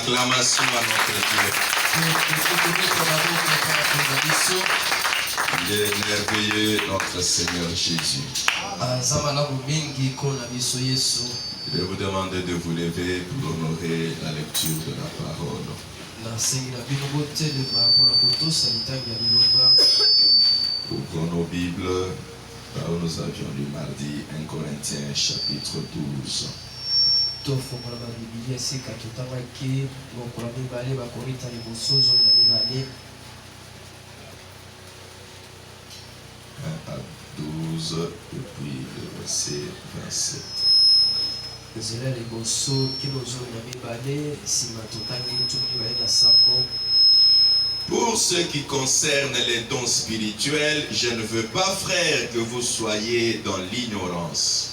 Acclamation à notre Dieu. Il est merveilleux, notre Seigneur Jésus. Je vais vous demander de vous lever pour honorer la lecture de la parole. Ouvrons nos Bibles, là où nous avions lu mardi 1 Corinthiens chapitre 12. 1 à 12 et puis le verset 27. Pour ce qui concerne les dons spirituels, je ne veux pas, frères, que vous soyez dans l'ignorance.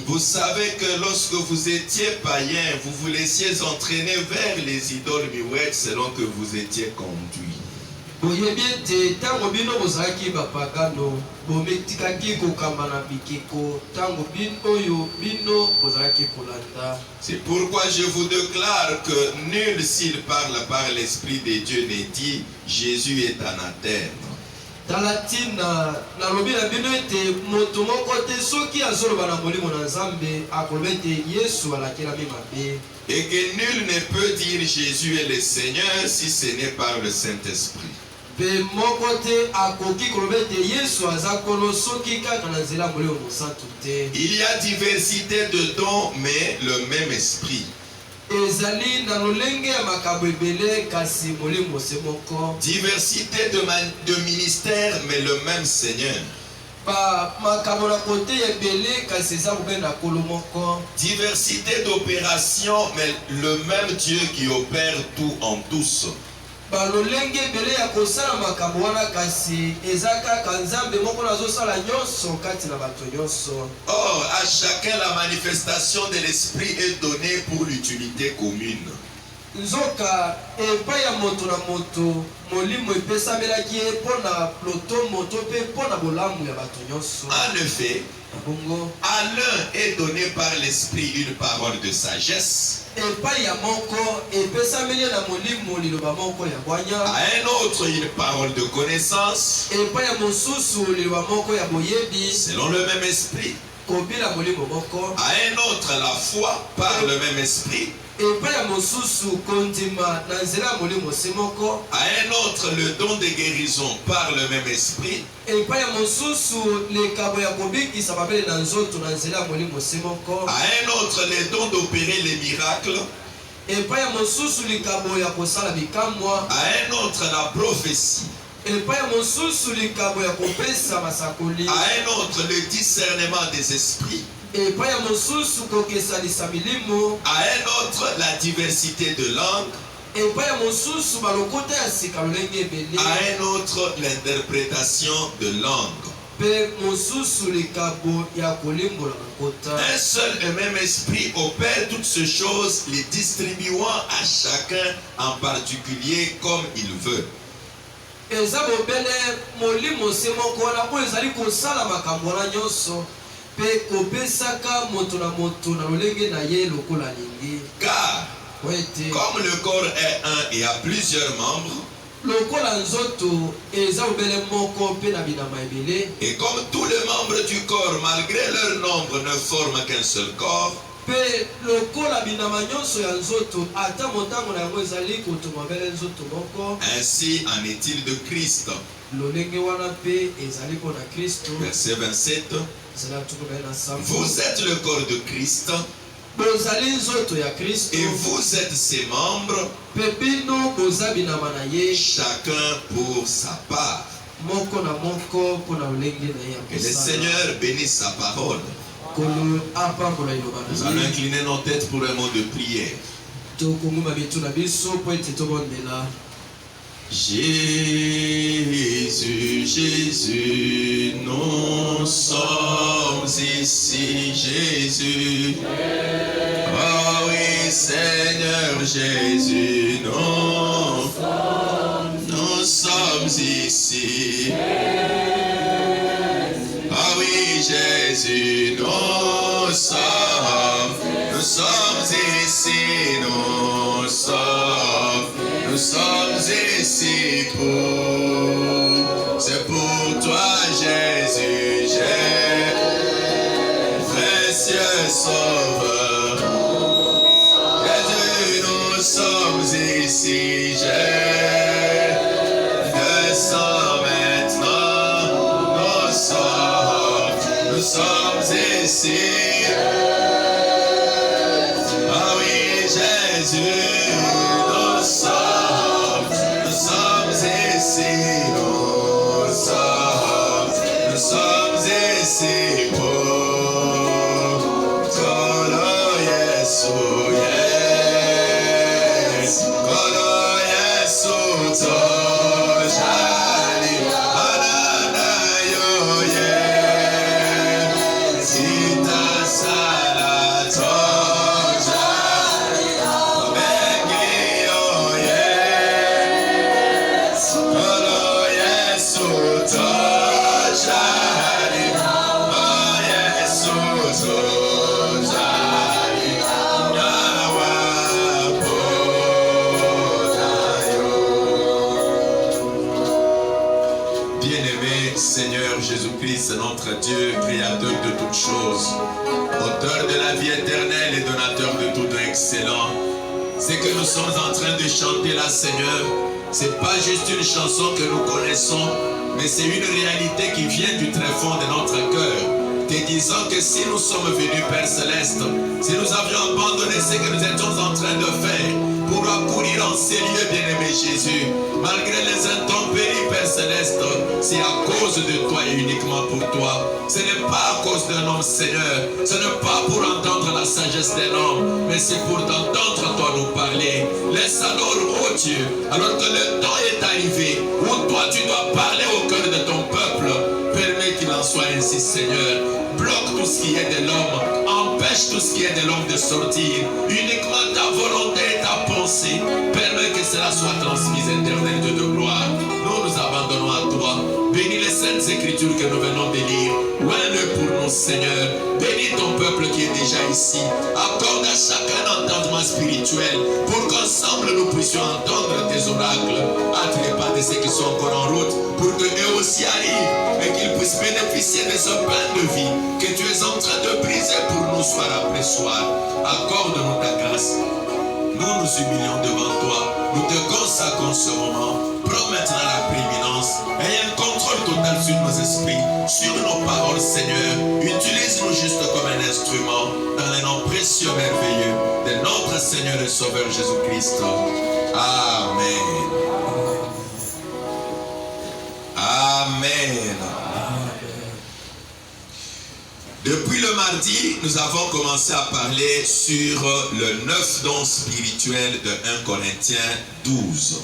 Vous savez que lorsque vous étiez païens, vous vous laissiez entraîner vers les idoles muettes selon que vous étiez conduits. C'est pourquoi je vous déclare que nul, s'il parle par l'Esprit de Dieu, ne dit Jésus est anathème. Et que nul ne peut dire Jésus est le Seigneur si ce n'est par le Saint-Esprit. Il y a diversité de dons, mais le même esprit. Diversité de ministères, mais le même Seigneur. Diversité d'opérations, mais le même Dieu qui opère tout en tous. Or, à chacun la manifestation de l'esprit est donnée pour l'utilité commune. En effet, à l'un est donné par l'esprit une parole de sagesse, à un autre une parole de connaissance, selon le même esprit, à un autre la foi par le même esprit, à un autre le don de guérison par le même esprit, à un autre le don d'opérer les miracles, à un autre la prophétie, à un autre le discernement des esprits, à un autre la diversité de langues, à un autre l'interprétation de langue. Un seul et même esprit opère toutes ces choses, les distribuant à chacun en particulier comme il veut. Car comme le corps est un et a plusieurs membres, et comme tous les membres du corps, malgré leur nombre, ne forment qu'un seul corps, ainsi en est-il de Christ. Verset 27. Vous êtes le corps de Christ, et vous êtes ses membres, chacun pour sa part. Que le Seigneur bénisse sa parole. Nous allons incliner nos têtes pour un mot de prière. Jésus, Jésus, nous sommes ici, Jésus. Oh oui, Seigneur Jésus, nous sommes ici. Ah oui, Jésus, nous sommes ici, nous sommes ici c'est pour toi Jésus, précieux Sauveur. Jésus, nous sommes ici, descends maintenant, nous sommes ici. Ah oui, Jésus, nous sommes ici, nous sommes ici pour Kolo Yesu, Kolo Yesu, Tojali, Ananayo, Sita Sala, Tojali, Begio, Kolo Yesu, Tojali, Yesu, Tojali, Bien-aimé Seigneur Jésus-Christ, notre Dieu, créateur de toutes choses, auteur de la vie éternelle et donateur de tout don excellent, c'est que nous sommes en train de chanter là, Seigneur. C'est pas juste une chanson que nous connaissons, mais c'est une réalité qui vient du très fond de notre cœur, te disant que si nous sommes venus, Père Céleste, si nous avions abandonné ce que nous étions en train de faire pour accourir en ces lieux, bien-aimé Jésus, malgré les intempéries, Père Céleste, c'est à cause de toi et uniquement pour toi. Ce n'est pas à cause d'un homme, Seigneur, ce n'est pas pour entendre la sagesse d'un homme, mais c'est pour t'entendre toi nous parler. Laisse alors, oh Dieu, alors que le temps est arrivé, où toi tu dois parler au cœur de ton peuple, permets qu'il en soit ainsi, Seigneur. Bloque tout ce qui est de l'homme, empêche tout ce qui est de l'homme de sortir. Uniquement ta volonté et ta pensée, permets que cela soit transmis, éternel Dieu de gloire. Nous nous abandonnons à toi. Bénis les saintes écritures que nous venons de lire. Loin-le pour nous, Seigneur. Bénis ton peuple qui est déjà ici. Accorde à chacun un entendement spirituel pour qu'ensemble nous puissions entendre tes oracles. Hâte les pas de ceux qui sont encore en route pour que eux aussi arrivent et qu'ils puissent bénéficier de ce pain de vie que tu es en train de briser pour nous soir après soir. Accorde-nous ta grâce. Nous nous humilions devant toi. Nous te consacrons ce moment. Prends maintenant la prééminence et un contrôle total sur nos esprits, sur nos paroles, Seigneur. Utilise-nous juste comme un instrument dans les noms précieux merveilleux de notre Seigneur et Sauveur Jésus-Christ. Amen. Amen. Depuis le mardi, nous avons commencé à parler sur le 9 dons spirituels de 1 Corinthiens 12.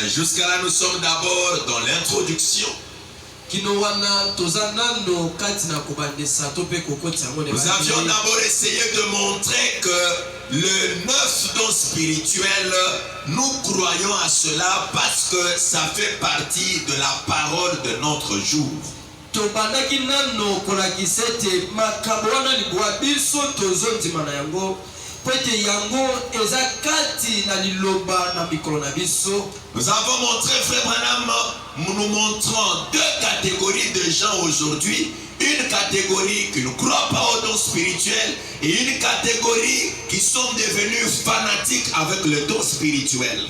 Jusqu'à là, nous sommes d'abord dans l'introduction. Nous avions d'abord essayé de montrer que le 9 dons spirituels, nous croyons à cela parce que ça fait partie de la parole de notre jour. Nous avons montré, frère Branham, nous montrons deux catégories de gens aujourd'hui. Une catégorie qui ne croit pas aux dons spirituels et une catégorie qui sont devenus fanatiques avec le don spirituel.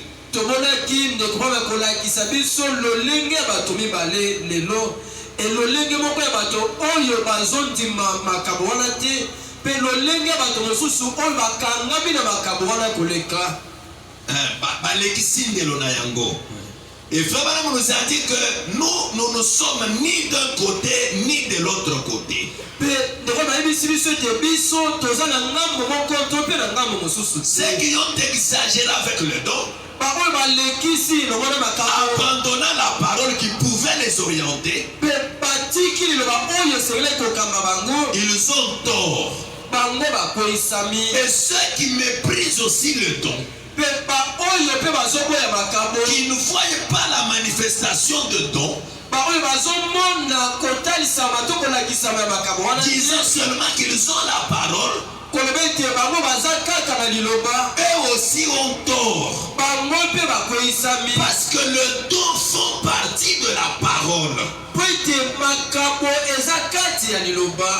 Et vraiment nous a dit que nous ne sommes ni d'un côté ni de l'autre côté. Ceux qui ont exagéré avec le don, abandonnant la parole qui pouvait les orienter, ils ont tort. Et ceux qui méprisent aussi le don, qui ne voient pas la manifestation de dons, disant seulement qu'ils ont la parole, eux aussi ont tort. Parce que le don font partie de la parole.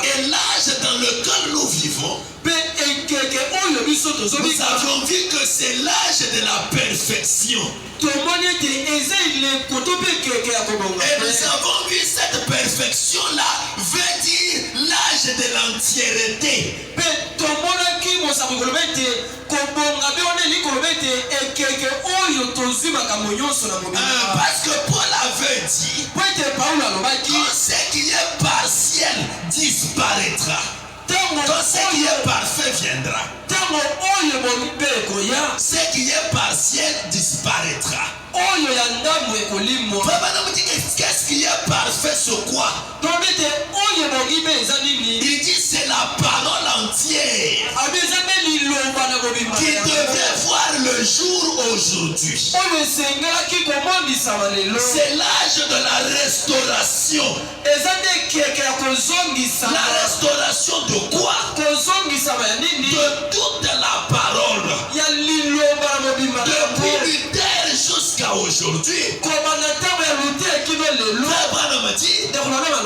Et l'âge dans lequel nous vivons, nous avons vu que c'est l'âge de la perfection. Et nous avons vu cette perfection-là veut dire l'âge de l'entièreté. Parce que Paul avait dit, quand ce qui est partiel disparaîtra, quand ce qui est parfait viendra, ce qui est partiel disparaîtra. Qu'est-ce qui est parfait sur quoi? Il dit c'est la parole entière qui devrait voir le jour aujourd'hui. C'est l'âge de la restauration. La restauration de quoi? De toute la parole. Depuis Luther jusqu'à aujourd'hui.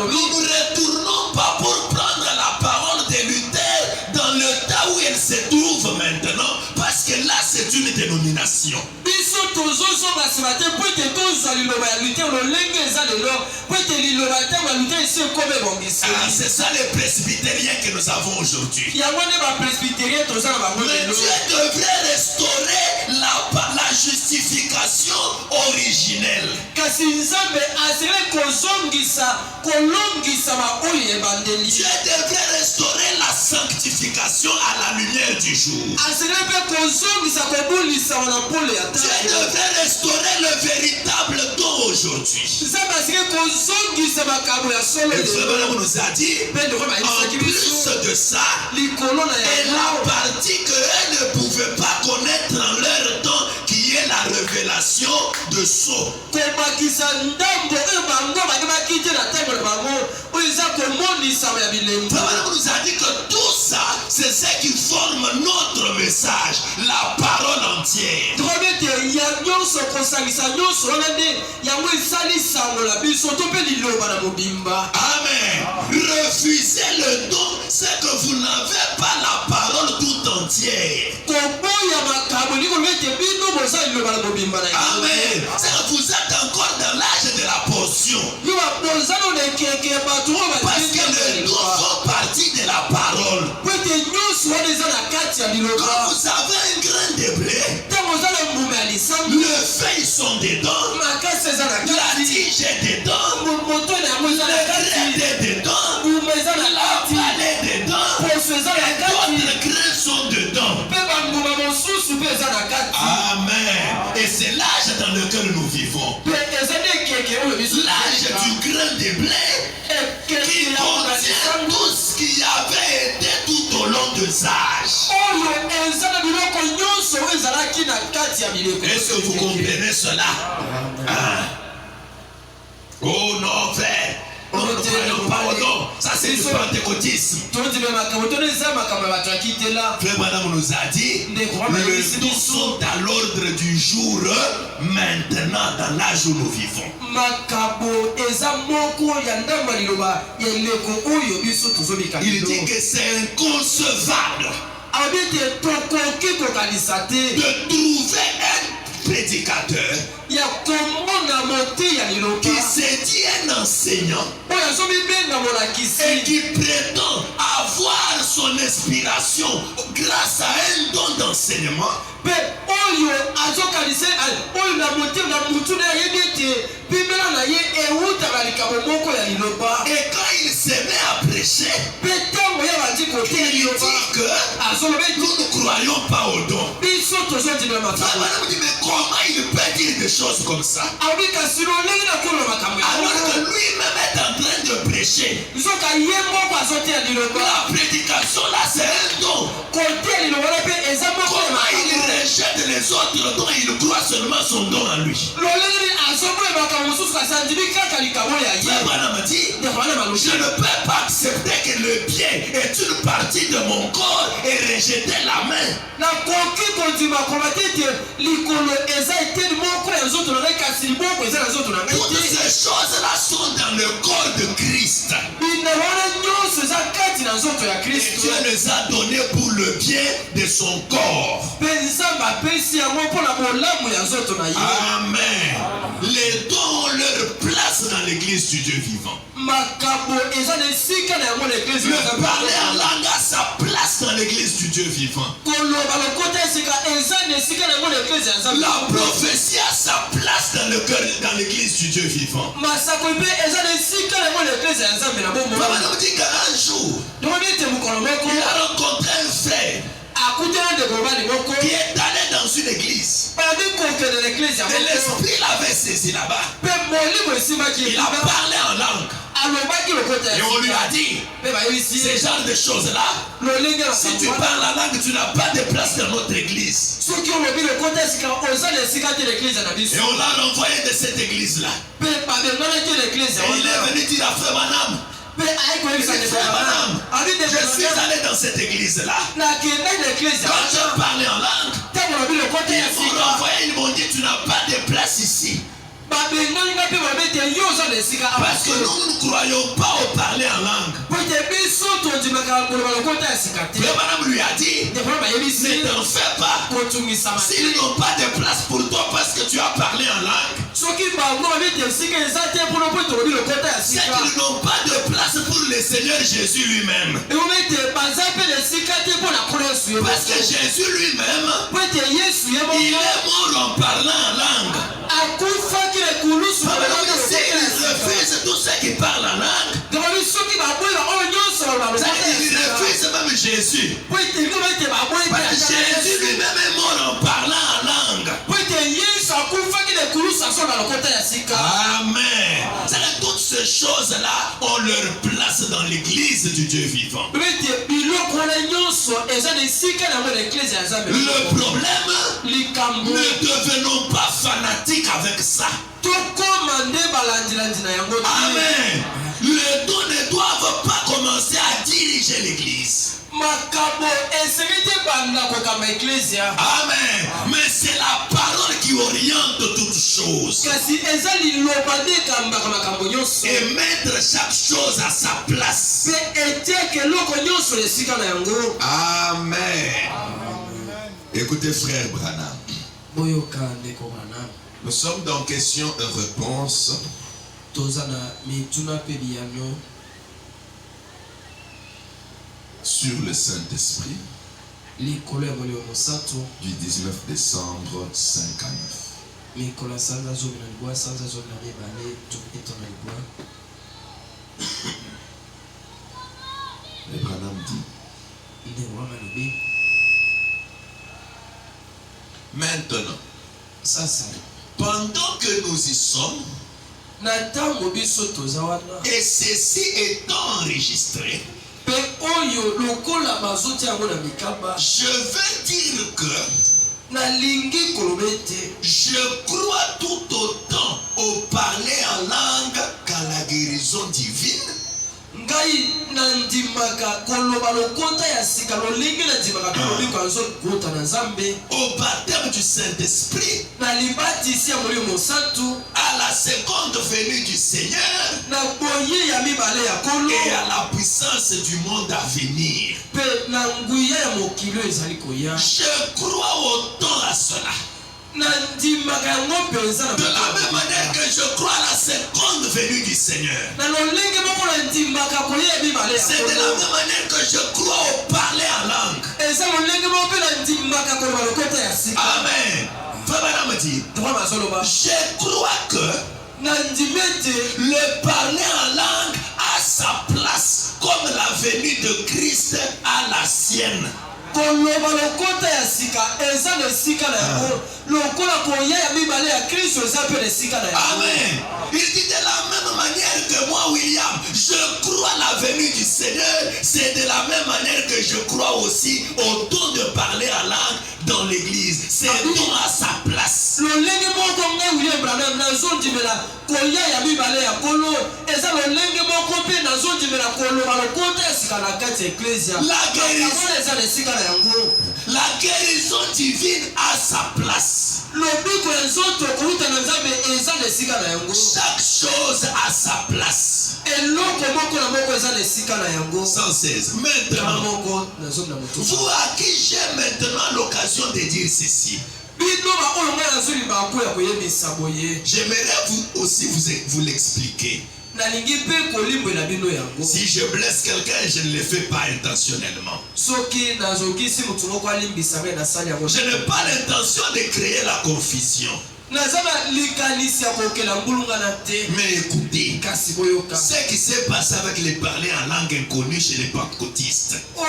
Nous ne retournons pas pour prendre la parole de Luther dans l'état où elle se trouve maintenant, parce que là c'est une dénomination. C'est ça les presbytériens que nous avons aujourd'hui. Mais Dieu devrait restaurer la justification originelle. Dieu devrait restaurer la sanctification à la lumière du jour. Dieu devrait restaurer le véritable don aujourd'hui. Et Frère nous a dit, en plus de ça, et la partie qu'eux ne pouvaient pas connaître en leur temps, qui est la révélation de sceau. Frère nous a dit que tout ça, c'est ce qui forme notre message, la parole entière. Amen. Refusez le don, c'est que vous n'avez pas la parole tout entière. Amen. C'est que vous êtes encore dans l'âge de la portion. Parce que les dons font partie de la parole. Quand vous avez un grain de blé, le feuilles sont dedans, la tige est dedans, le grain est dedans, la balle est dedans, et d'autres grains sont dedans. Amen. Et c'est l'âge dans lequel nous vivons. L'âge du grain de blé qui contient tout ce qui avait été tout au long des âges. Est-ce que vous comprenez cela? Oh non, frère. Pardon, ça c'est du pentecôtisme. Frère Madame nous a dit, les dons sont à l'ordre du jour maintenant dans l'âge où nous vivons. Il dit que c'est inconcevable de trouver un prédicateur qui se dit un enseignant et qui prétend avoir son inspiration grâce à un don d'enseignement. Et quand il se met à prêcher, il dit que nous ne croyons pas au don. Mais comment il peut dire des choses comme ça? Alors que lui-même est en train de prêcher. La prédication là c'est un don. Comment il rejette que les autres dont il croit seulement son don en lui. Frère Branham dit, je ne peux pas accepter que le pied est une partie de mon corps et rejeter la main. Toutes ces choses-là sont dans le corps de Christ. Et Dieu les a donnés pour le bien de son corps. Amen. Les dons ont leur place dans l'église du Dieu vivant. Le parler en langue a sa place dans l'église du Dieu vivant. La prophétie a sa place dans le cœur, dans l'église du Dieu vivant. Papa nous dit qu'un jour, il a rencontré un frère qui est allé dans une église. Et l'esprit l'avait saisi là-bas. Il a parlé en langue. Et on lui a dit, ces genres de choses-là, si tu parles en langue, tu n'as pas de place dans notre église. Et on l'a renvoyé de cette église-là. Et il est venu dire à Frère Branham, je suis allé dans cette église-là. Quand je parlais en langue, ils m'ont renvoyé, ils m'ont dit, tu n'as pas de place ici. Parce que nous ne croyons pas au parler en langue. Le madame lui a dit, ne t'en fais pas. S'ils n'ont pas de place pour toi parce que tu as parlé en langue, c'est qu'ils n'ont pas de place pour le Seigneur Jésus lui-même. Parce que Jésus lui-même, il est mort en parlant en langue. Il refuse tous ceux qui parlent en langue. Il refuse même Jésus. Parce que Jésus lui-même est mort en parlant en langue. Amen. Toutes ces choses-là ont leur place dans l'église du Dieu vivant. Le problème, ne devenons pas fanatiques avec ça. Amen. Les dons ne doivent pas commencer à diriger l'église. Amen. Mais c'est la parole qui oriente toutes choses. Et mettre chaque chose à sa place. Amen. Écoutez, frère Branham. Nous sommes dans questions et réponses. Sur le Saint-Esprit du 19 décembre 59. Le Branham dit, maintenant, pendant que nous y sommes, et ceci étant enregistré, je veux dire que je crois tout autant au parler en langue qu'à la guérison divine. Au baptême du Saint-Esprit, à la seconde venue du Seigneur et à la puissance du monde à venir. Je crois autant à cela. De la même manière que je crois à la seconde venue du Seigneur. C'est de la même manière que je crois au parler en langue. Amen. Je crois que le parler en langue a sa place comme la venue de Christ à la sienne. Amen. Il dit de la même manière que moi, William, je crois à la venue du Seigneur. C'est de la même manière que je crois aussi au don de parler en langue dans l'église. c'est donc à sa place. La guérison divine à sa place. Chaque chose à sa place. 116. Maintenant, vous à qui j'ai maintenant l'occasion de dire ceci. J'aimerais vous aussi vous l'expliquer. Si je blesse quelqu'un, je ne le fais pas intentionnellement. Je n'ai pas l'intention de créer la confusion. Mais écoutez, ce qui s'est passé avec les parler en langue inconnue chez les pentecôtistes. Bon,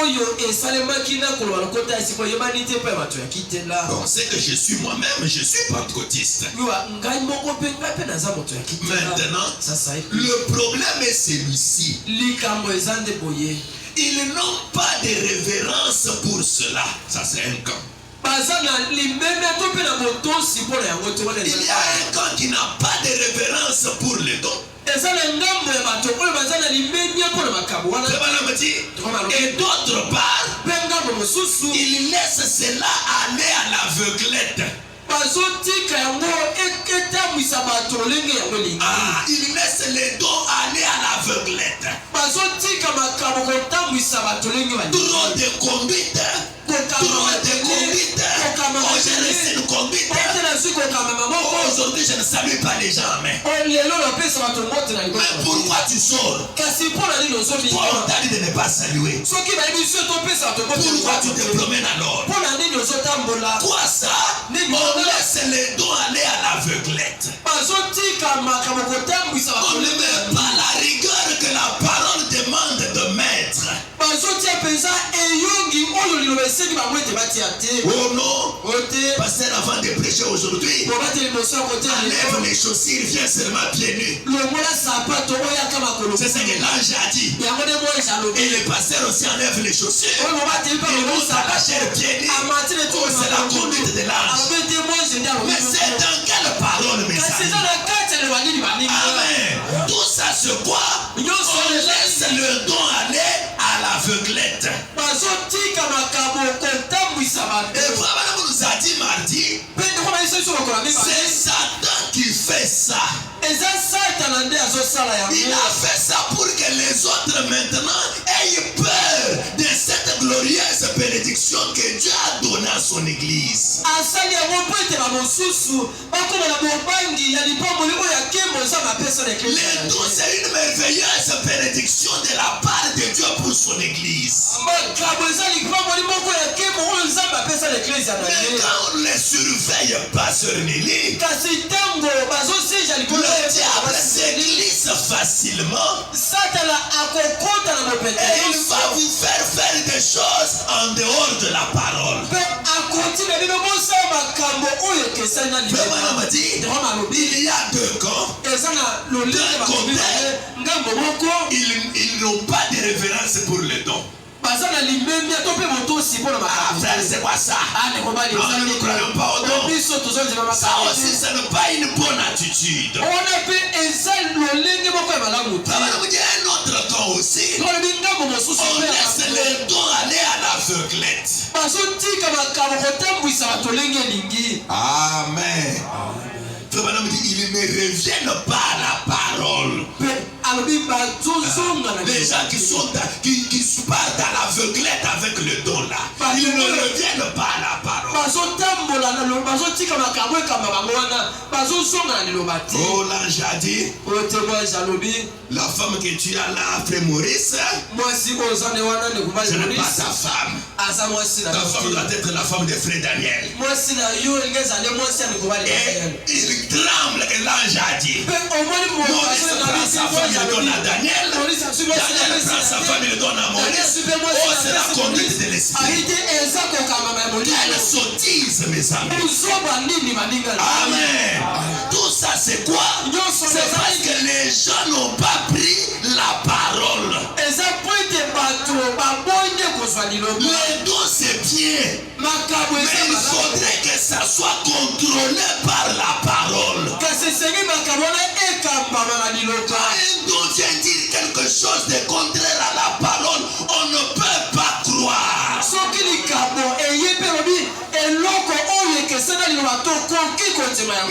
c'est que je suis moi-même, je suis pentecôtiste. Maintenant, le problème est celui-ci. Ils n'ont pas de révérence pour cela. Ça, c'est un camp. Il y a un camp qui n'a pas de révérence pour les dons. Et d'autre part, il laisse cela aller à l'aveuglette. Il laisse les dons aller à l'aveuglette. Trop de conduite. Aujourd'hui, je ne salue pas les gens. Mais pourquoi tu sors? Toi, on t'a dit de ne pas saluer. Pourquoi tu te promènes alors? Quoi ça? On laisse les dons aller à l'aveuglette. On ne met pas la rigueur que la parole demande de mettre. Oh non, pasteur, avant de prêcher aujourd'hui, enlève les chaussures, viens seulement pieds nus. C'est ce que l'ange a dit. Et le pasteur aussi enlève les chaussures. Il monte à la chair pieds nus. Oh, c'est la conduite de l'ange. Mais c'est dans quelle parole, mes amis? Amen. Tout ça, c'est quoi? On laisse le don aller à l'aveuglette. Et voilà, on nous a dit mardi, c'est Satan qui fait ça. Il a fait ça pour que les autres maintenant aient peur de cette glorieuse bénédiction que Dieu a donnée à son église. Les dons, c'est une merveilleuse bénédiction de la part de Dieu pour son église. Mais quand on ne les surveille pas sur Nelly, le diable s'église facilement. Et il va vous faire des choses en dehors de la parole. Il y a deux camps. D'un côté, ils n'ont pas de révérence pour les dons. Frère, c'est quoi ça? Nous ne croyons pas au don. Ça aussi, ce n'est pas une bonne attitude. Il y a un autre camp aussi. On laisse les dons aller à l'aveuglette. Amen. Ils ne reviennent pas à la parole. Les gens qui partent à l'aveuglette avec le don là, ils ne reviennent pas à la parole. Oh, l'ange a dit, la femme que tu as là après Maurice, ce n'est pas ta femme. Ta femme doit être la femme de frère Daniel. Et il tremble que l'ange a dit, Maurice prend sa femme, il donne à Daniel. Daniel prend sa femme, il donne à Maurice. Oh, c'est la conduite de l'esprit. Quelle sottise, mes amis. Amen. Tout ça, c'est quoi? C'est parce que les gens n'ont pas pris la parole. Les dons c'est bien, mais il faudrait que ça soit contrôlé par la parole. Quand un don vient dire quelque chose de contraire à la parole, on ne peut pas croire.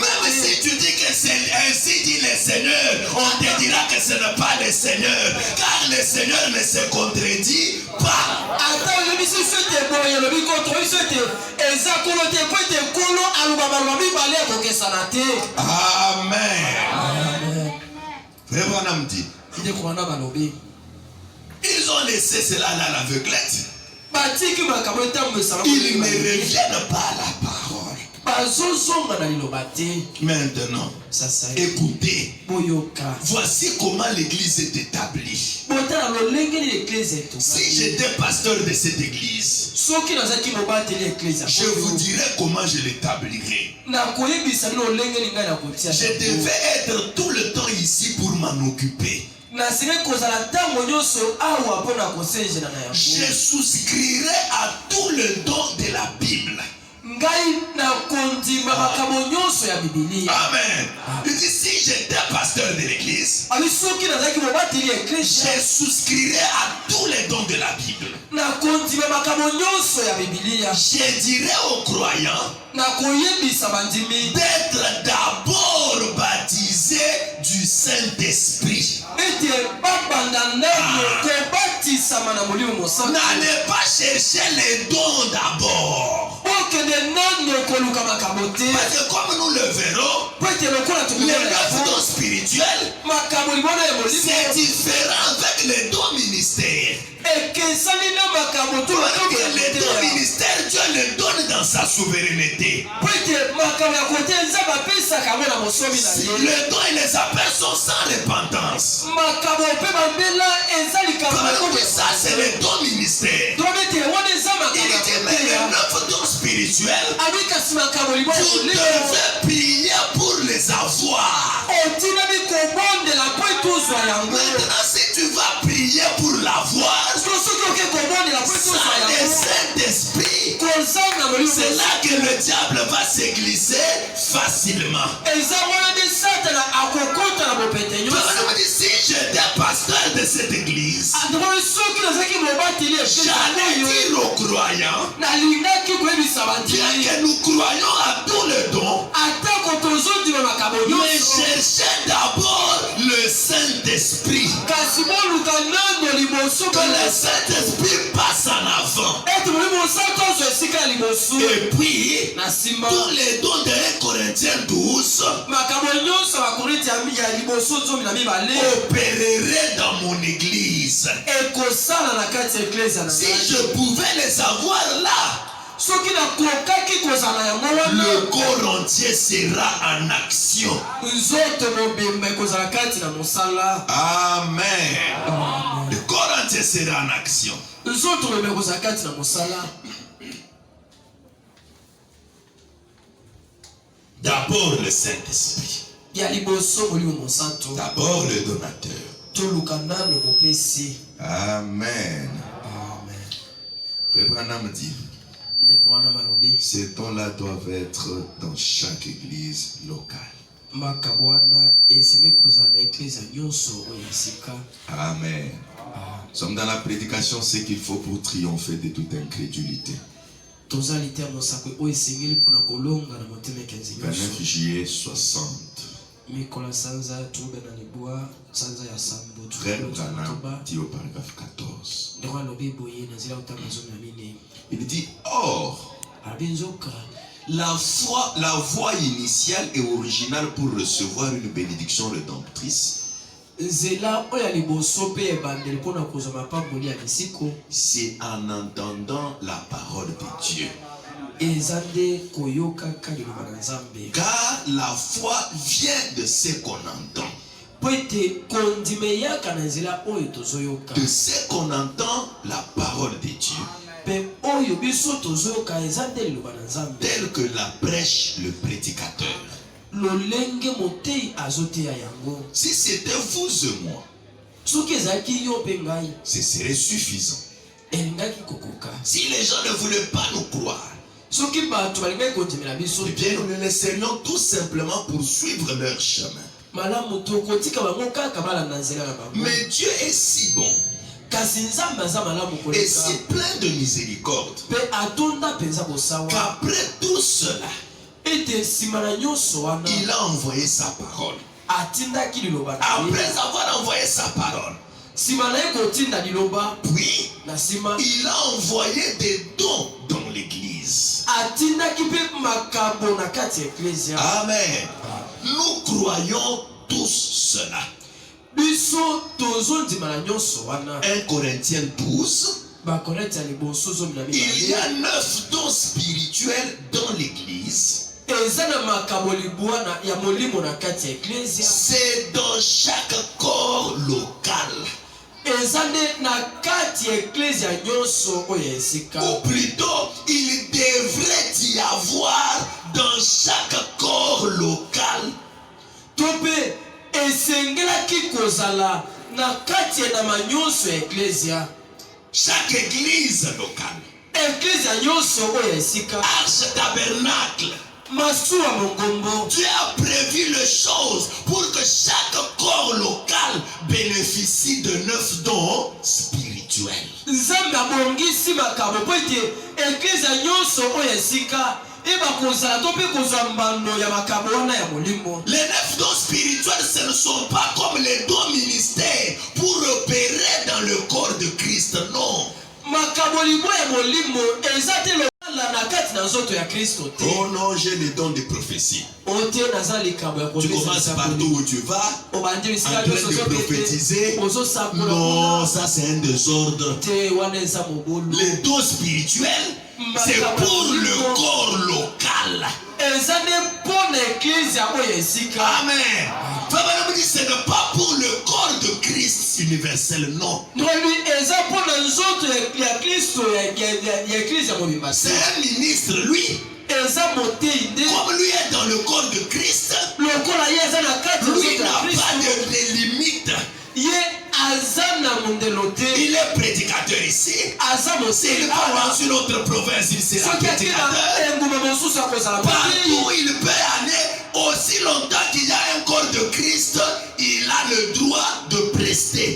Même si tu dis que c'est ainsi dit le Seigneur, on te dira que ce n'est pas le Seigneur, car le Seigneur ne se contredit pas. Amen. Frère Branham dit, ils ont laissé cela à l'aveuglette. Ils ne reviennent pas à la parole. Maintenant, écoutez, voici comment l'église est établie. Si j'étais pasteur de cette église, je vous dirais comment je l'établirais. Je devais être tout le temps ici pour m'en occuper. Je souscrirai à tout le don de la Bible. Amen. Il dit, si j'étais pasteur de l'église, je souscrirais à tous les dons de la Bible. Je dirais aux croyants d'être d'abord baptisés du Saint-Esprit. N'allez pas chercher les dons d'abord. Parce que comme nous le verrons, les 9 dons spirituels, c'est différent avec les dons ministères. Les dons ministères, Dieu les donne dans sa souveraineté. Si le don et les appels sont sans repentance, ça c'est le don ministère. Il dit, mais les 9 dons spirituels, vous devez prier pour les avoir. Maintenant, si tu vas prier pour l'avoir, sans le Saint-Esprit, c'est là que le diable va se glisser facilement. Si j'étais pasteur de cette église, j'allais dire aux croyants, bien que nous croyons à tout le don, mais cherchez d'abord le Saint-Esprit. Que le Saint-Esprit passe en avant. Et puis, tous les dons de 1 Corinthiens 12 opéreraient dans mon église. Si je pouvais les avoir là, le corps entier sera en action. Amen. Le corps entier sera en action. D'abord le Saint-Esprit. D'abord le donateur. Amen. Frère Branham dit, ces dons-là doivent être dans chaque église locale. Amen. Nous sommes dans la prédication, ce qu'il faut pour triompher de toute incrédulité. 29 juillet 60. Frère Branham dit au paragraphe 14. Il dit, or, la voie initiale et originale pour recevoir une bénédiction rédemptrice, c'est en entendant la parole de Dieu. Car la foi vient de ce qu'on entend. De ce qu'on entend, la parole de Dieu. Tel que la prêche le prédicateur. Si c'était vous et moi, ce serait suffisant. Si les gens ne voulaient pas nous croire, eh bien, nous les laisserions tout simplement poursuivre leur chemin. Mais Dieu est si bon et si plein de miséricorde qu'après tout cela, il a envoyé sa parole. Après avoir envoyé sa parole, puis il a envoyé des dons dans l'église. Amen. Nous croyons tous cela. 1 Corinthiens 12. Il y a 9 dons spirituels dans l'église. C'est dans chaque corps local. Ou plutôt, il devrait y avoir dans chaque corps local chaque église locale, arche tabernacle. Dieu a prévu les choses pour que chaque corps local bénéficie de 9 dons spirituels. Les 9 dons spirituels, ce ne sont pas comme les dons ministères pour opérer dans le corps de Christ, non. Oh non, j'ai les dons de prophétie. Tu commences partout où tu vas, en train de prophétiser. Non, ça c'est un désordre. Les dons spirituels, c'est pour le corps local. Amen. Ce n'est pas pour le corps de Christ universel, non. C'est un ministre, lui. Comme lui est dans le corps de Christ, lui n'a pas de limite. Il est prédicateur ici. Il va dans une autre province, il sera prédicateur. Partout il peut aller, aussi longtemps qu'il y a un corps de Christ, il a le droit de prester.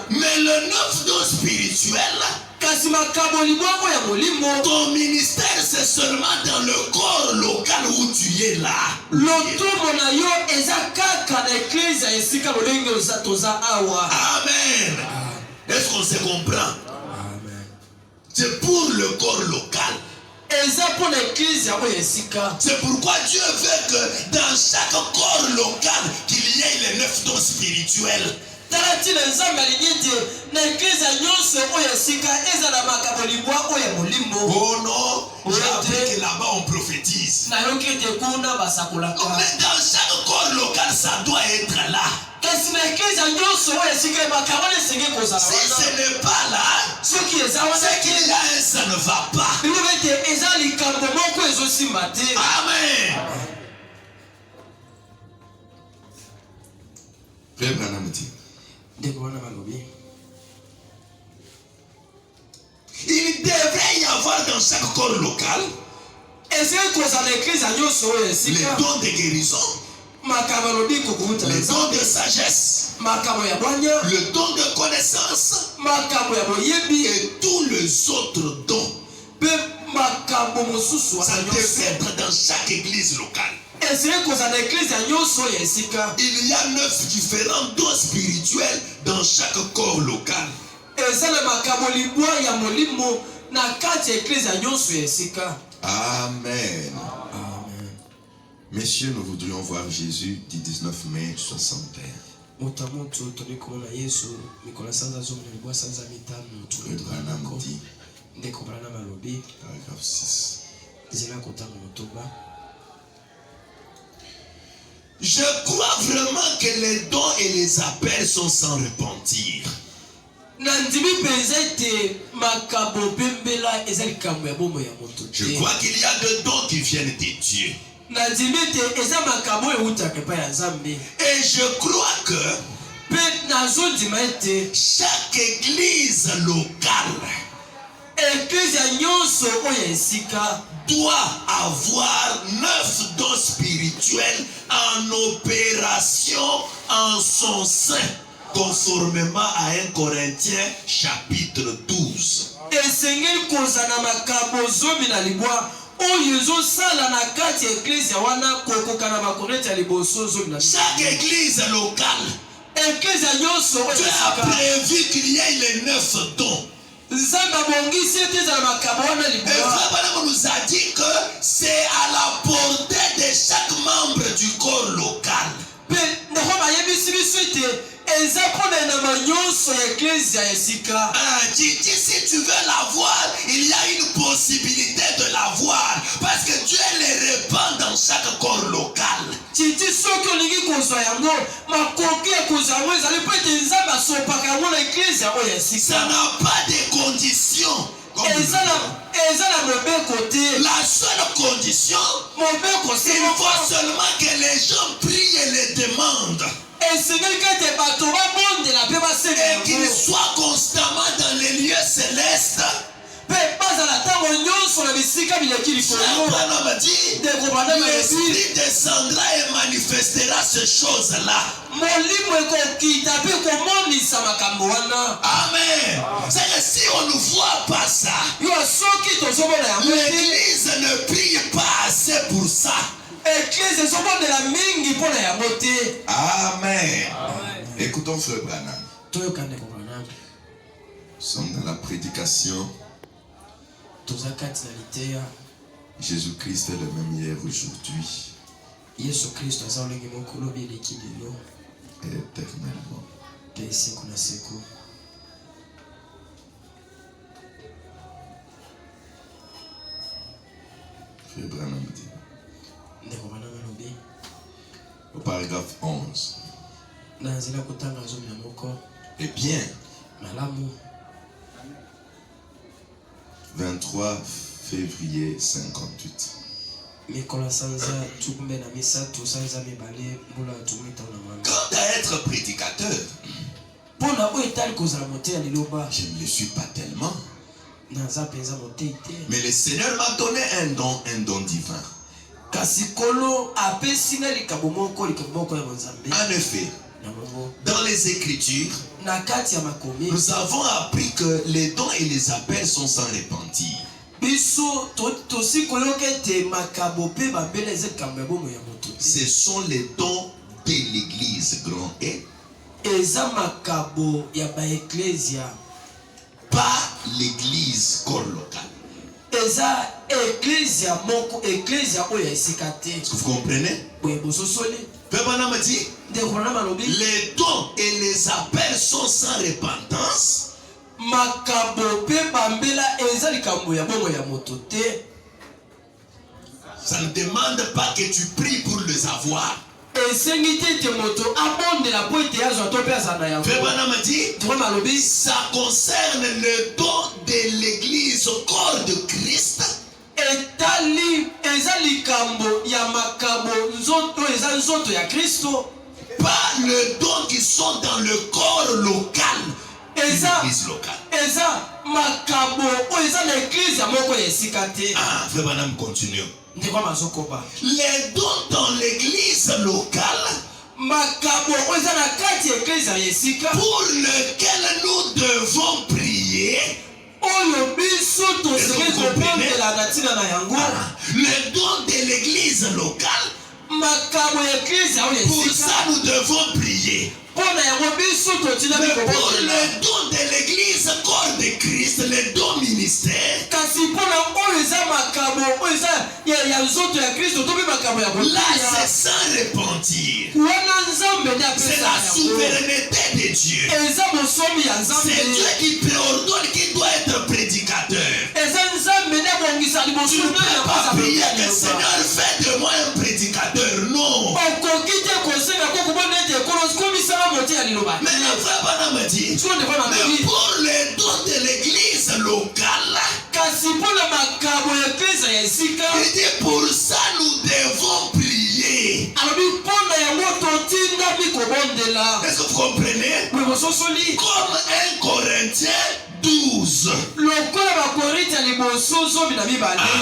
Mais le 9 dons spirituel, ton ministère c'est seulement dans le corps local où tu es là. Amen. Est-ce qu'on se comprend? C'est pour le corps local. C'est pourquoi Dieu veut que dans chaque corps local qu'il y ait les 9 dons spirituels. Oh non, j'ai appris que là-bas on prophétise. Mais dans chaque corps local, ça doit être là. Si ce n'est pas là, c'est qu'il y a ça ne va pas. Amen. Frère Branham dit, il devrait y avoir dans chaque corps local les dons de guérison, les dons de sagesse, le don de connaissance et tous les autres dons. Ça devrait être dans chaque église locale. Il y a 9 différents dons spirituels dans chaque corps local. Amen. Messieurs, nous voudrions voir Jésus du 19 mai 61. Paragraphe 6. Je crois vraiment que les dons et les appels sont sans repentir. Je crois qu'il y a des dons qui viennent de Dieu. Et Et je crois que chaque église locale doit avoir 9 dons spirituels en opération en son sein, conformément à 1 Corinthiens chapitre 12. Chaque église locale, Dieu a prévu qu'il y ait les 9 dons. Et Frère nous a dit que c'est à la portée de chaque membre du corps local. Si tu veux l'avoir, il y a une possibilité de l'avoir, parce que Dieu les répand dans chaque corps local. Ça n'a pas de conditions. La seule condition, il faut seulement que les gens prient et les demandent. Et qu'ils soient constamment dans les lieux célestes. L'Esprit descendra et manifestera ces choses-là. Amen. C'est que si on ne voit pas ça, l'Église ne prie pas assez pour ça. Amen. Écoutons Frère Branham. Nous sommes dans la prédication. Jésus-Christ est le même hier, aujourd'hui et éternellement. Frère Branham dit au paragraphe 11. Eh bien, 23 février 58. Quant à être prédicateur, je ne le suis pas tellement. Mais le Seigneur m'a donné un don divin. En effet, dans les Écritures, nous avons appris que les dons et les appels sont sans repentir. Ce sont les dons de l'Église grand et pas l'Église corps local. Est-ce que vous comprenez? Père Branham dit, les dons et les appels sont sans repentance. Ça ne demande pas que tu pries pour les avoir. Frère Branham dit, ça concerne le don de l'Église au corps de Christ. Pas le don qui sont dans le corps local. L'église locale. Frère Branham continue. Les dons dans l'église locale pour lequel nous devons prier. Le don de l'église locale, pour ça nous devons prier. Mais pour le don de l'église corps de Christ, le don ministère, là c'est sans repentir. C'est la souveraineté de Dieu. C'est Dieu qui préordonne qui doit être prédicateur. Tu ne peux pas prier que Seigneur fait de moi un prédicateur. Non. Mais le frère Branham dit, mais pour les dons de l'église locale, il dit pour ça nous devons prier. Est-ce que vous comprenez? Comme 1 Corinthiens 12.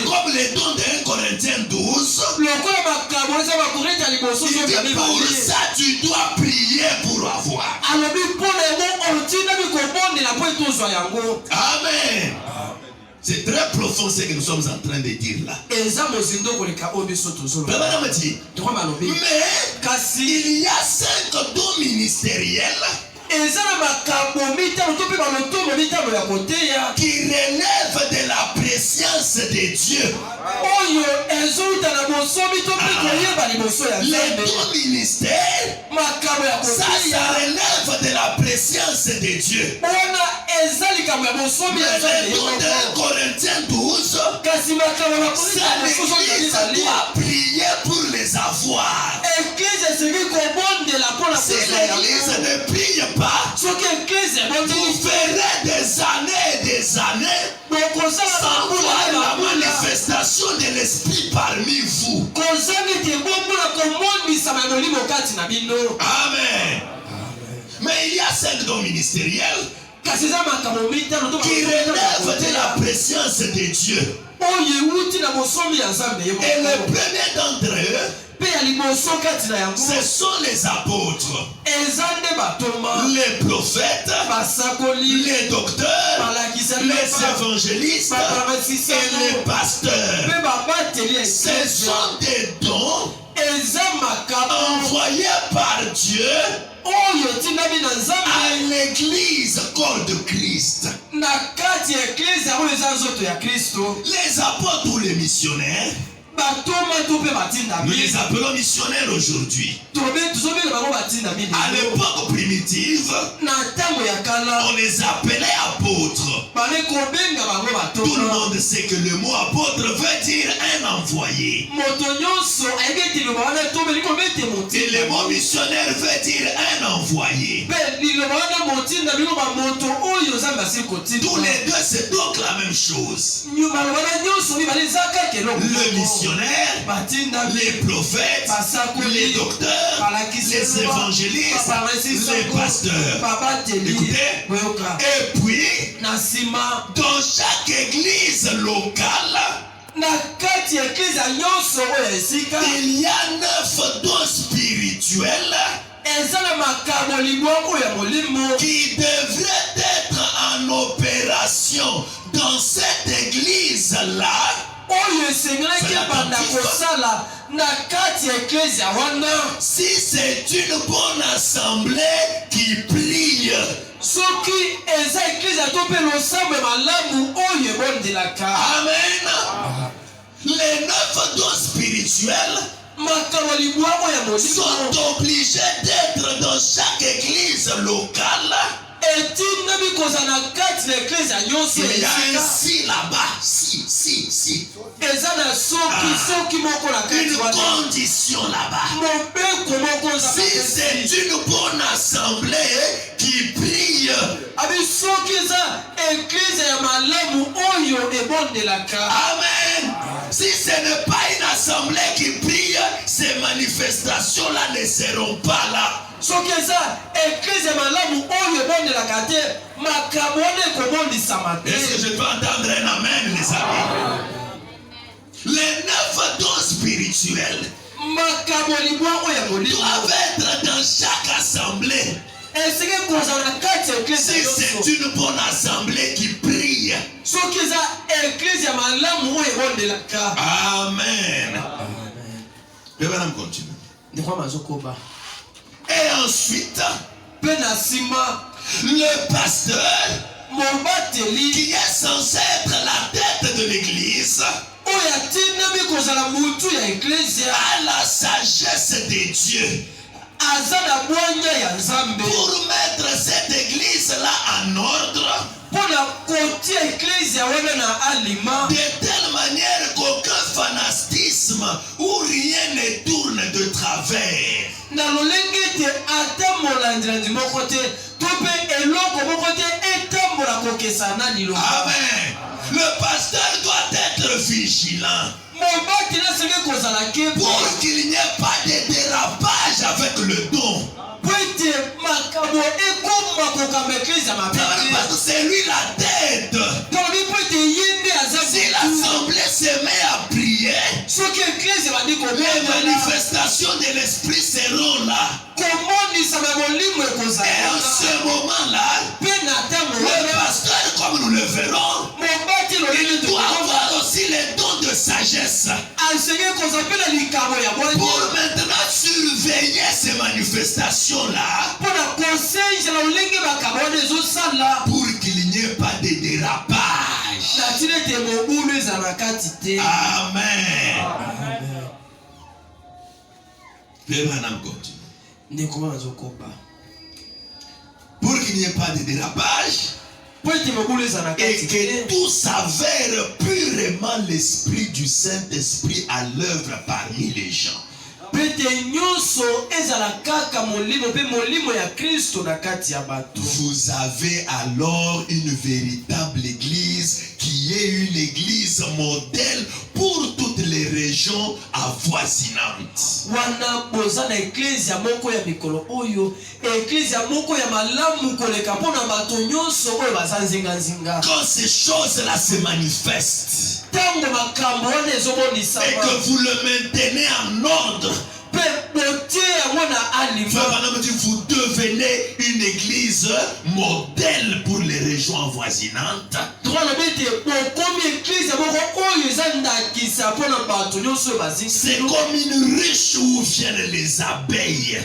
Comme les dons de 1 Corinthiens 12. Il dit pour ça tu dois prier pour avoir. Amen. C'est très profond ce que nous sommes en train de dire là. Mais il y a 5 dons ministériels qui relèvent de la présence de Dieu. Les dons ministères, ça relève de la présence de Dieu. Mais les dons de 1 Corinthiens 12, ça l'Église doit prier pour les avoir. Si l'Église ne prie pas, vous ferez des années et des années sans voir la manifestation de l'Esprit parmi vous. Amen. Mais il y a 5 dons ministériels qui relèvent de la présence de Dieu. Et le premier d'entre eux, ce sont les apôtres, les prophètes, les docteurs, les évangélistes et les pasteurs. Ce sont des dons envoyés par Dieu à l'église corps de Christ. Les apôtres ou les missionnaires, nous les appelons missionnaires aujourd'hui. À l'époque primitive, on les appelait apôtres. Tout le monde sait que le mot apôtre veut dire un envoyé. Et le mot missionnaire veut dire un envoyé. Tous les deux, c'est donc la même chose. Le missionnaire, les prophètes, les docteurs, les évangélistes, les pasteurs. Écoutez, et puis, dans chaque église locale, il y a 9 dons spirituels qui devraient être en opération dans cette église-là. Si c'est une bonne assemblée qui prie, amen. Les 9 dons spirituels sont obligés d'être dans chaque église locale. Il y a un si là-bas, si. Une condition là-bas. Si c'est une bonne assemblée qui prie, amen. Si ce n'est pas une assemblée qui prie, ces manifestations-là ne seront pas là. Est-ce que je peux entendre un amen, les amis? Les 9 dons spirituels doivent être dans chaque assemblée. Si c'est une bonne assemblée qui prie. Amen. Le bonhomme continue. Et ensuite, le pasteur qui est censé être la tête de l'église a la sagesse de Dieu pour mettre cette église-là en ordre, de telle manière qu'aucun fanatisme ou rien ne tourne de travers. Amen. Le pasteur doit être vigilant pour qu'il n'y ait pas de dérapage avec le don. Parce que c'est lui la tête. Si l'assemblée se met à prier, les manifestations de l'esprit seront là. Et en ce moment-là, le pasteur, comme nous le verrons, il doit avoir aussi les dons de sagesse pour maintenant surveiller ces manifestations-là, pour qu'il n'y ait pas de dérapage. Amen. Pour qu'il n'y ait pas de dérapage et que tout s'avère purement l'esprit du Saint-Esprit à l'œuvre parmi les gens. Vous avez alors une véritable église qui est une église modèle pour toutes les régions avoisinantes. Quand ces choses-là se manifestent et que vous le maintenez en ordre, vous devenez une église modèle pour les régions avoisinantes. C'est comme une ruche où viennent les abeilles.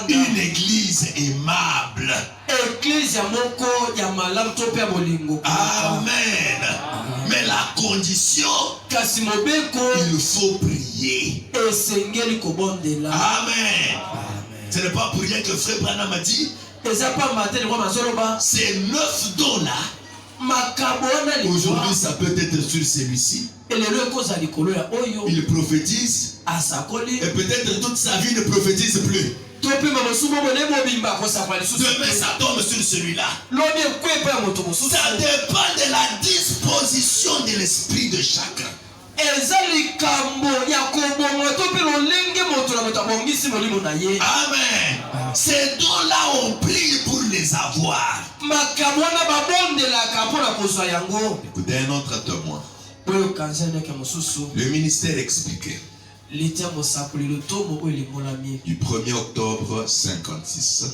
Une église aimable. Amen. Mais la condition, il faut prier. Amen. Ce n'est pas pour rien que frère Branham a dit, ces 9 dons-là, aujourd'hui ça peut être sur celui-ci. Il prophétise et peut-être toute sa vie ne prophétise plus. Demain ça tombe sur celui-là. Ça dépend de la disposition de l'esprit de chacun. Amen. Ces dons-là on prie pour les avoir. Écoutez un autre témoin. Le ministère expliqué du 1er octobre 56,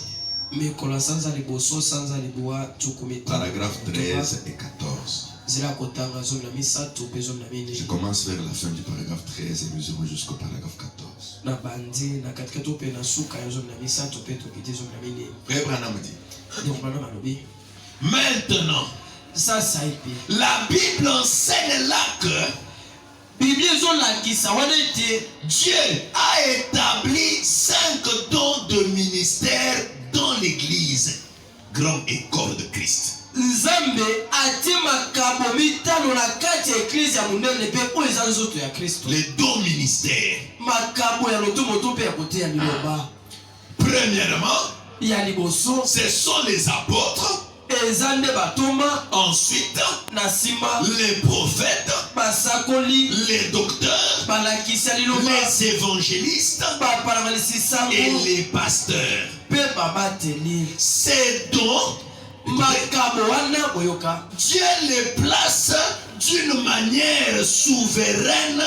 paragraphe 13 et 14. Je commence vers la fin du paragraphe 13 et nous irons jusqu'au paragraphe 14. Frère Branham dit, maintenant, la Bible enseigne là que Dieu a établi 5 dons de ministère dans l'église, grand et corps de Christ. Les dons ministères. Premièrement, ce sont les apôtres. Ensuite, les prophètes, les docteurs, les évangélistes et les pasteurs. Ces dons, Dieu les place d'une manière souveraine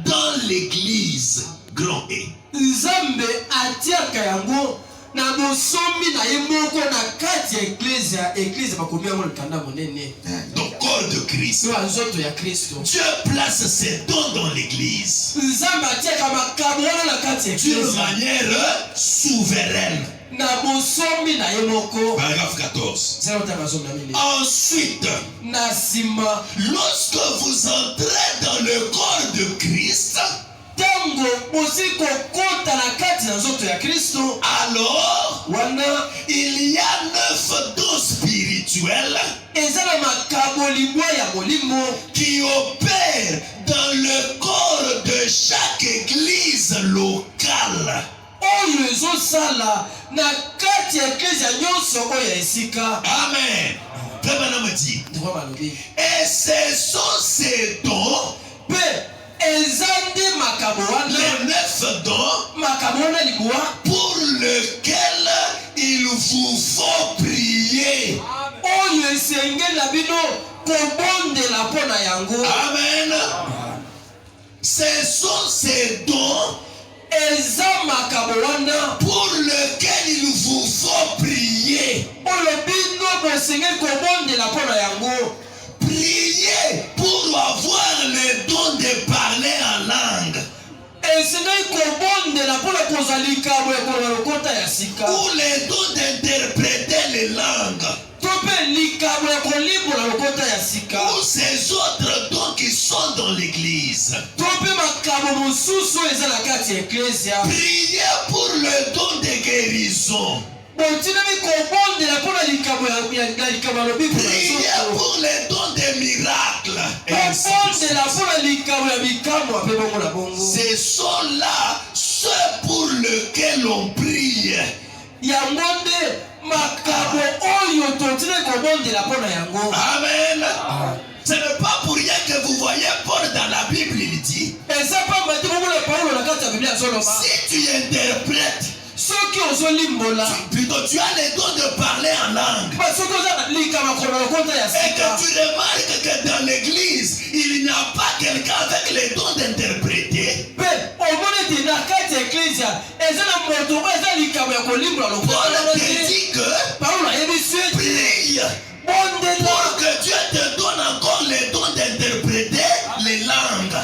dans l'église. Grand et. Donc corps de Christ. Dieu place ses dons dans l'église d'une manière souveraine. Paragraphe 14. Ensuite, lorsque vous entrez dans le corps de Christ, alors il y a 9 dons spirituels qui opèrent dans le corps de chaque église locale. Amen. Et ce sont ces dons, les 9 dons pour lequel il vous faut prier. Amen. Ce sont ces dons pour lequel il vous faut prier. Priez pour avoir le don de parler en langue. Ou le don d'interpréter les langues. Ou ces autres dons qui sont dans l'église. Priez pour le don de guérison. Priez pour les dons des miracles. Ce sont là ceux pour lesquels on prie. Amen. Ce n'est pas pour rien que vous voyez Paul dans la Bible, il dit, si tu interprètes, plutôt tu as le don de parler en langue. Et que tu remarques que dans l'église, il n'y a pas quelqu'un avec le don d'interpréter. Paul te dit que prie pour que Dieu te donne encore le don d'interpréter les langues.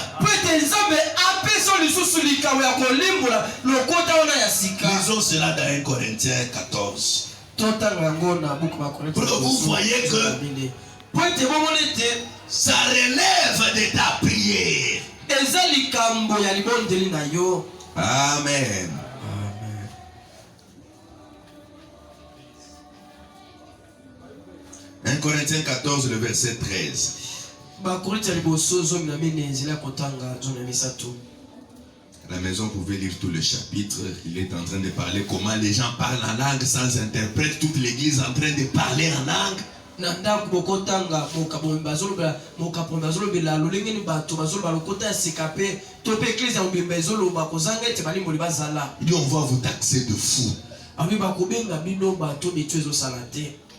Lisons cela dans 1 Corinthiens 14. Pour que vous voyez que ça relève de ta prière. Amen. 1 Corinthiens 14, le verset 13. À la maison, vous pouvez lire tout le chapitre. Il est en train de parler comment les gens parlent en langue sans interprète. Toute l'église est en train de parler en langue. Il dit on va vous taxer de fou.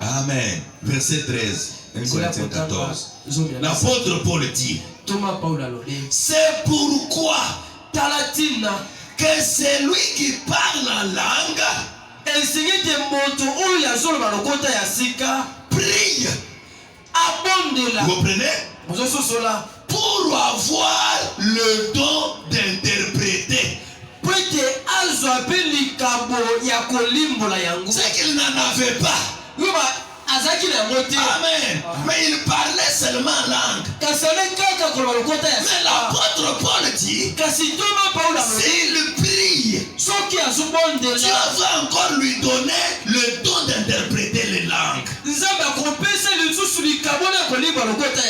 Amen. Verset 13. 1 Corinthiens 14. L'apôtre Paul dit, c'est pourquoi que celui qui parle en langue prie. Vous comprenez? Pour avoir le don d'interpréter. C'est qu'il n'en avait pas. Amen. Mais il parlait seulement en langue. Mais l'apôtre Paul dit, s'il prie, Dieu va encore lui donner le don d'interpréter les langues.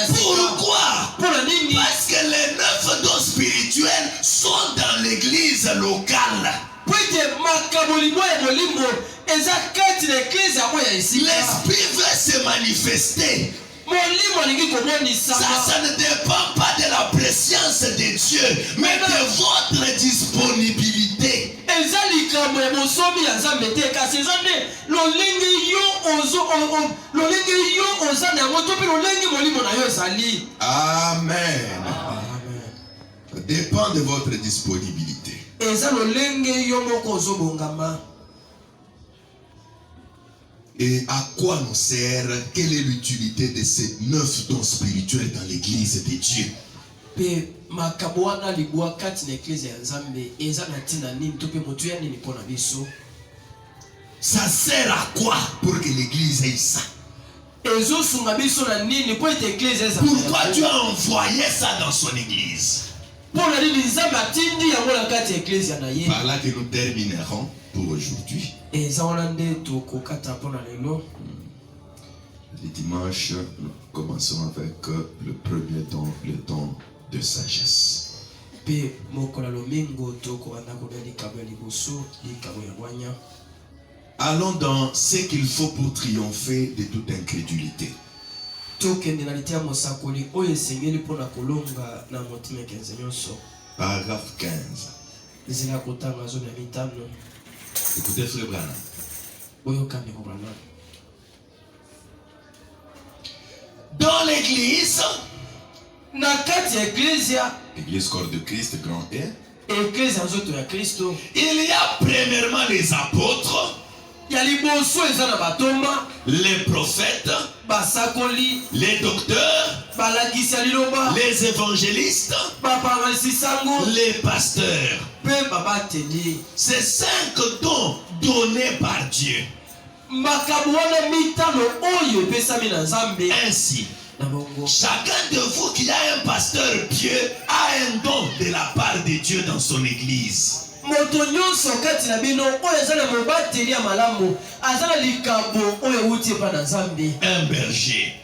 Pourquoi? Parce que les 9 dons spirituels sont dans l'église locale. L'esprit veut se manifester. Ça ne dépend pas de la présence de Dieu, mais de votre disponibilité. Amen. Ça dépend de votre disponibilité. Et à quoi nous sert? Quelle est l'utilité de ces 9 dons spirituels dans l'église de Dieu? Ça sert à quoi pour que l'église ait ça? Pourquoi Dieu a envoyé ça dans son église? Par là que nous terminerons pour aujourd'hui. Le dimanche, nous commençons avec le premier don, le don de sagesse. Allons dans ce qu'il faut pour triompher de toute incrédulité. Paragraphe 15. Écoutez frère Branham. Dans l'église, l'église corps de Christ, grand E, il y a premièrement les apôtres, les prophètes, les docteurs, les évangélistes, les pasteurs. Ces 5 dons donnés par Dieu. Ainsi, chacun de vous qui a un pasteur pieux a un don de la part de Dieu dans son église. Un berger.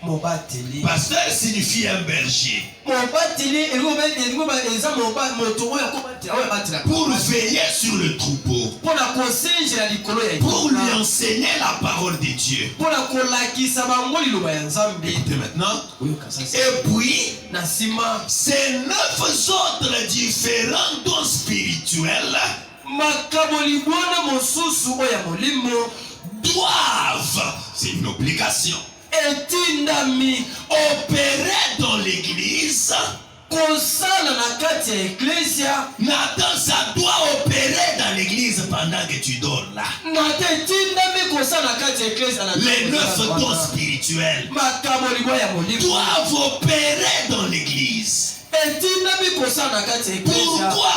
Pasteur signifie un berger. Pour veiller sur le troupeau. Pour lui enseigner la parole de Dieu. Écoutez maintenant. Et puis, ces 9 autres différents dons spirituels doivent, c'est une obligation, opérer dans l'église. Nathan, ça doit opérer dans l'église pendant que tu dors là. Les 9 dons spirituels doivent opérer dans l'église. Pourquoi?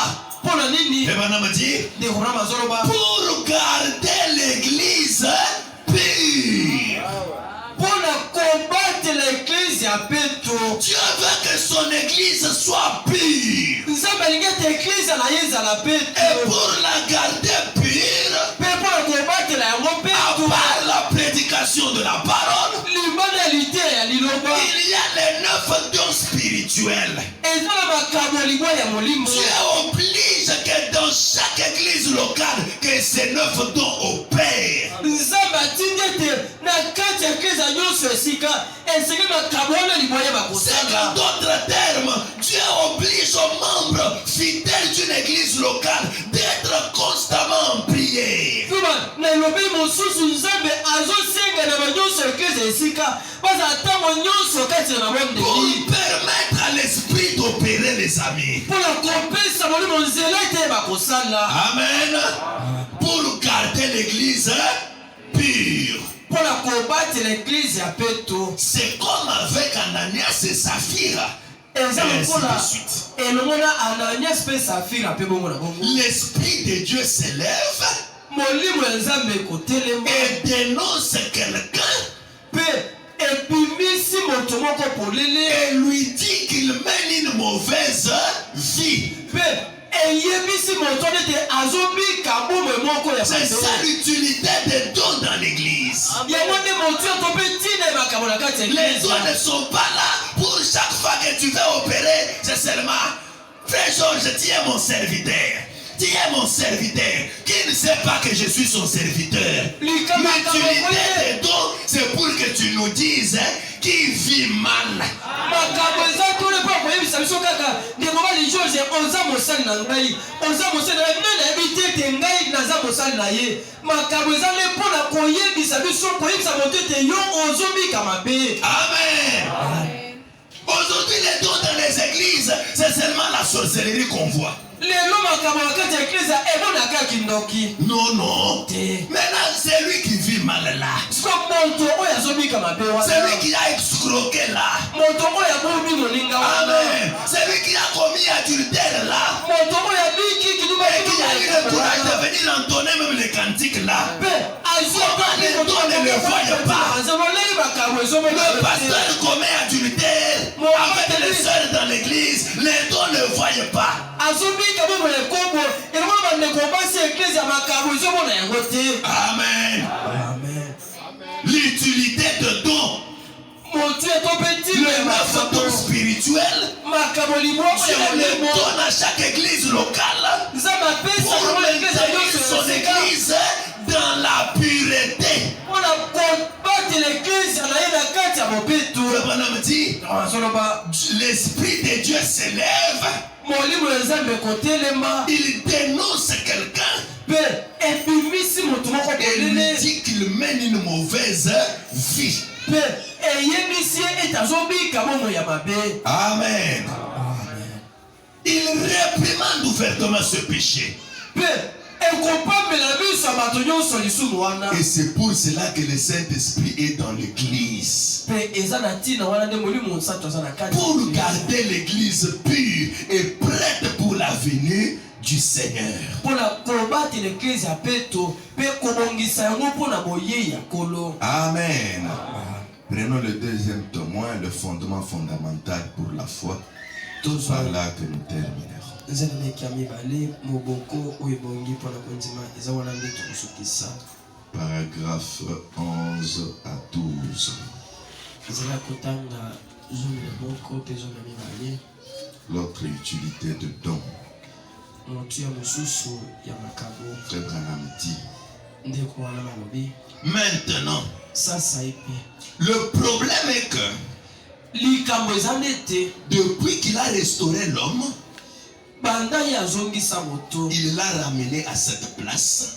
Pour garder l'église pure. Dieu veut que son église soit pure. Et pour la garder pure, à part la prédication de la parole, il y a les 9 dons spirituels. Dieu oblige que dans chaque église locale, que ces 9 dons opèrent. C'est en d'autres termes, Dieu oblige aux membres fidèles d'une église locale d'être constamment en prière. Pour permettre à l'esprit d'opérer, les amis. Amen. Pour garder l'église pure. C'est comme avec Ananias et Saphira. Et ainsi de suite. L'esprit de Dieu s'élève et dénonce quelqu'un et lui dit qu'il mène une mauvaise vie. C'est ça l'utilité des dons dans l'église. Les dons ne sont pas là pour chaque fois que tu veux opérer. C'est seulement, frère Georges, tu es mon serviteur. Tu es mon serviteur. Qui ne sait pas que je suis son serviteur? L'utilité des dons, c'est pour que tu nous dises qui vit mal. Amen. Aujourd'hui, les dons dans les églises, c'est seulement la sorcellerie qu'on voit. Non, non. Maintenant, c'est lui qui vit mal là. C'est lui qui a escroqué là. Amen. C'est lui qui a commis adultère là. Et qui a eu le courage de venir entonner même les cantiques là. Comment les dons ne le voient pas? Le pasteur commet adultère avec les sœurs dans l'église. Les dons ne voient pas. Amen. L'utilité de dons. Le 9 dons spirituel, Dieu le donne à chaque église locale pour maintenir son église dans la pureté. bonhomme dit, l'Esprit de Dieu s'élève. Il dénonce quelqu'un. Et il dit qu'il mène une mauvaise vie. Amen. Il réprimande ouvertement ce péché. Et c'est pour cela que le Saint-Esprit est dans l'église. Pour garder l'église pure et prête pour la venue du Seigneur. Amen. Prenons le deuxième témoin, le fondement fondamental pour la foi. Par là que nous terminerons. Paragraphe 11 à 12. L'autre utilité de don. Frère Branham dit. Maintenant, le problème est que depuis qu'il a restauré l'homme, il l'a ramené à cette place.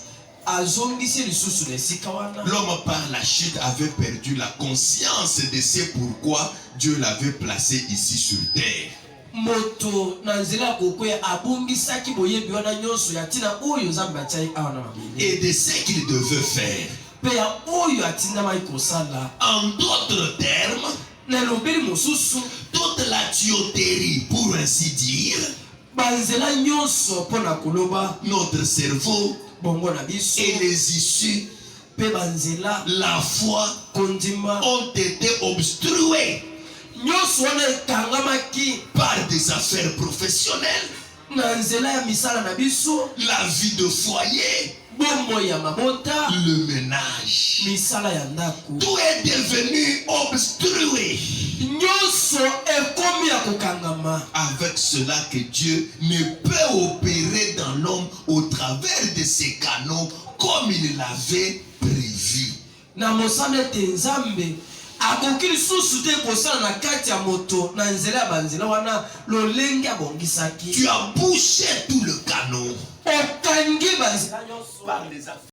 L'homme par la chute avait perdu la conscience de ce pourquoi Dieu l'avait placé ici sur terre. Et de ce qu'il devait faire. En d'autres termes, toute la tuyauterie, pour ainsi dire, notre cerveau et les issues, la foi ont été obstruées par des affaires professionnelles, la vie de foyer, le ménage. Tout est devenu obstrué. Avec cela que Dieu ne peut opérer dans l'homme au travers de ses canaux comme il l'avait prévu. Tu as bouché tout le canot par les affaires.